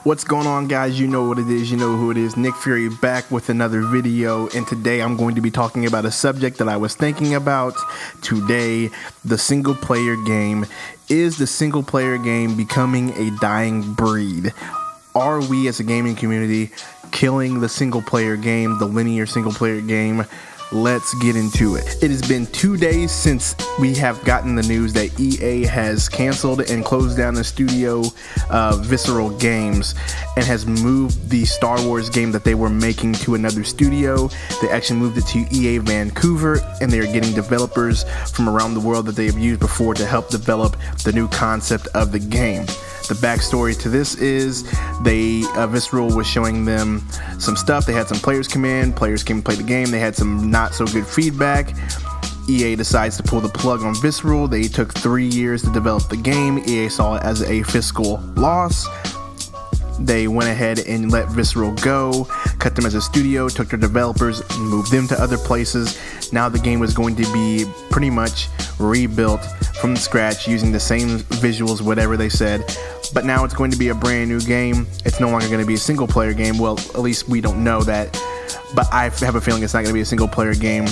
What's going on, guys? You know what it is, you know who it is. Nick Fury back with another video, and today I'm going to be talking about a subject that I was thinking about today: the single player game. Is the single player game becoming a dying breed? Are we as a gaming community killing the single player game, the linear single player game? Let's get into it. It has been 2 days since we have gotten the news that EA has canceled and closed down the studio, Visceral Games, and has moved the Star Wars game that they were making to another studio. They actually moved it to EA Vancouver, and they are getting developers from around the world that they have used before to help develop the new concept of the game. The backstory to this is Visceral was showing them some stuff. They had some players come in, players came and play the game. They had some not so good feedback. EA decides to pull the plug on Visceral. They took 3 years to develop the game. EA saw it as a fiscal loss. They went ahead and let Visceral go, cut them as a studio, took their developers, moved them to other places. Now the game was going to be pretty much rebuilt from scratch using the same visuals, whatever they said. But now it's going to be a brand new game. It's no longer going to be a single player game. Well, at least we don't know that. But I have a feeling it's not going to be a single player game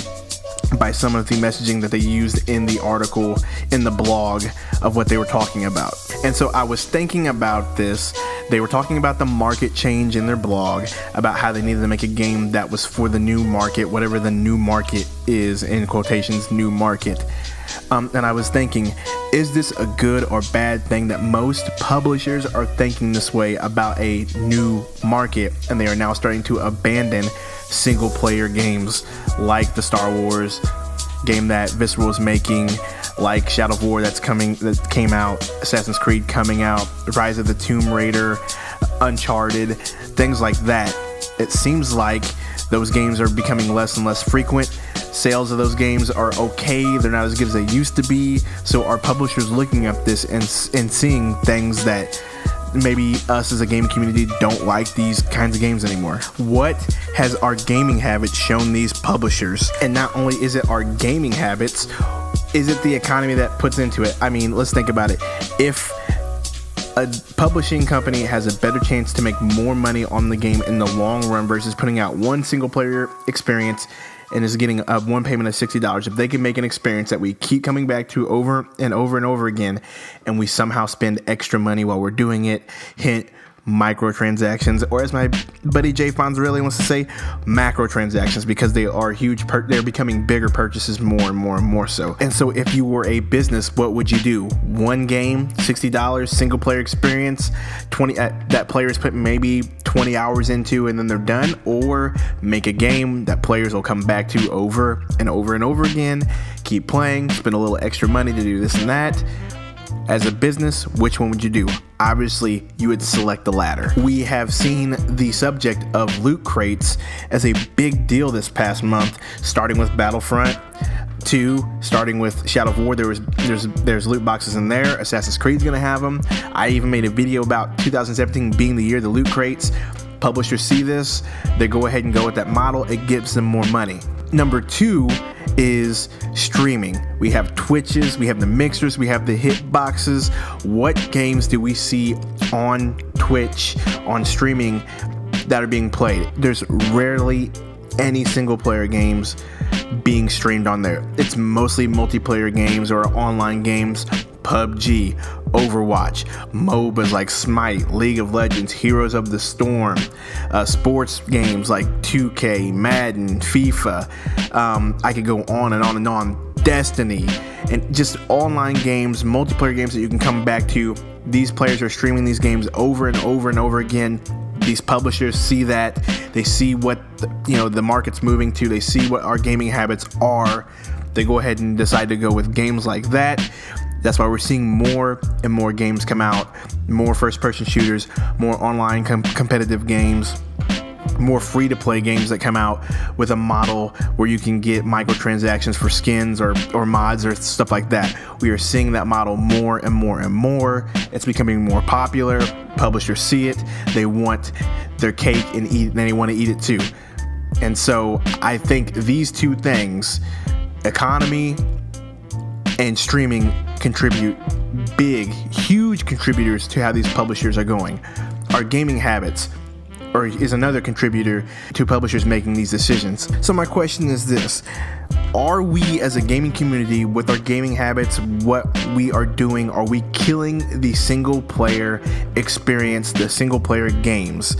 by some of the messaging that they used in the article, in the blog of what they were talking about. And so I was thinking about this. They were talking about the market change in their blog, about how they needed to make a game that was for the new market, whatever the new market is, in quotations, new market. And I was thinking, is this a good or bad thing that most publishers are thinking this way about a new market, and they are now starting to abandon single player games like the Star Wars game that Visceral is making, like Shadow of War that came out, Assassin's Creed coming out, Rise of the Tomb Raider, Uncharted, things like that. It seems like those games are becoming less and less frequent. Sales of those games are okay, they're not as good as they used to be. So are publishers looking at this and seeing things that maybe us as a game community don't like these kinds of games anymore? What has our gaming habits shown these publishers? And not only is it our gaming habits, is it the economy that puts into it? I mean, let's think about it. If a publishing company has a better chance to make more money on the game in the long run versus putting out one single player experience and is getting a one payment of $60, if they can make an experience that we keep coming back to over and over and over again, and we somehow spend extra money while we're doing it, hint, microtransactions, or as my buddy Jay Fonzarelli wants to say, macrotransactions, because they are huge. They're becoming bigger purchases more and more and more so. And so if you were a business, what would you do? One game, $60, single player experience, 20 that players put maybe 20 hours into and then they're done, or make a game that players will come back to over and over and over again, keep playing, spend a little extra money to do this and that. As a business, which one would you do? Obviously, you would select the latter. We have seen the subject of loot crates as a big deal this past month, starting with Battlefront 2, starting with Shadow of War. There's loot boxes in there. Assassin's Creed's gonna have them. I even made a video about 2017 being the year of the loot crates. Publishers see this, they go ahead and go with that model. It gives them more money. Number 2 is streaming. We have Twitches, we have the mixers, we have the hitboxes. What games do we see on Twitch, on streaming, that are being played? There's rarely any single player games being streamed on there. It's mostly multiplayer games or online games. PUBG, Overwatch, MOBAs like Smite, League of Legends, Heroes of the Storm, sports games like 2K, Madden, FIFA. I could go on and on and on. Destiny, and just online games, multiplayer games that you can come back to. These players are streaming these games over and over and over again. These publishers see that. They see what the market's moving to. They see what our gaming habits are. They go ahead and decide to go with games like that. That's why we're seeing more and more games come out, more first-person shooters, more online competitive games, more free-to-play games that come out with a model where you can get microtransactions for skins or mods or stuff like that. We are seeing that model more and more and more. It's becoming more popular. Publishers see it. They want their cake and they want to eat it too. And so I think these two things, economy and streaming, contribute huge contributors to how these publishers are going. our gaming habits or is another contributor to publishers making these decisions. So my question is this: are we as a gaming community, with our gaming habits, what we are doing, are we killing the single player experience, the single player games?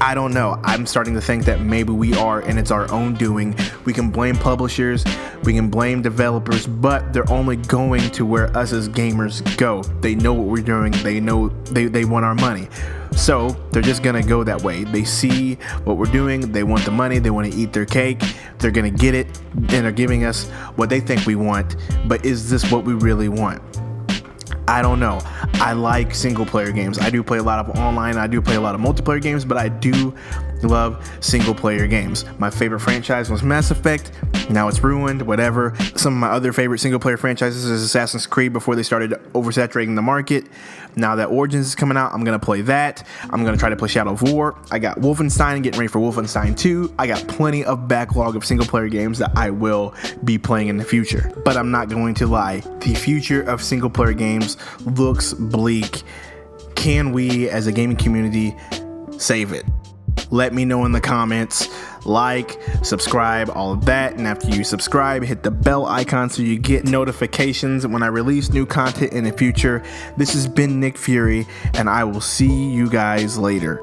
I don't know. I'm starting to think that maybe we are, and it's our own doing. We can blame publishers, we can blame developers, but they're only going to where us as gamers go. They know what we're doing. They know they want our money. So they're just gonna go that way. They see what we're doing, they want the money, they want to eat their cake, they're gonna get it, and they're giving us what they think we want. But is this what we really want? I don't know. I like single player games. I do play a lot of online, I do play a lot of multiplayer games, but I do love single player games. My favorite franchise was Mass Effect. Now it's ruined, whatever. Some of my other favorite single player franchises is Assassin's Creed before they started oversaturating the market. Now that Origins is coming out, I'm going to play that. I'm going to try to play Shadow of War. I got Wolfenstein, getting ready for Wolfenstein 2. I got plenty of backlog of single player games that I will be playing in the future. But I'm not going to lie, the future of single player games looks bleak. Can we as a gaming community save it? Let me know in the comments. Like, subscribe, all of that. And after you subscribe, hit the bell icon so you get notifications when I release new content in the future. This has been Nick Fury, and I will see you guys later.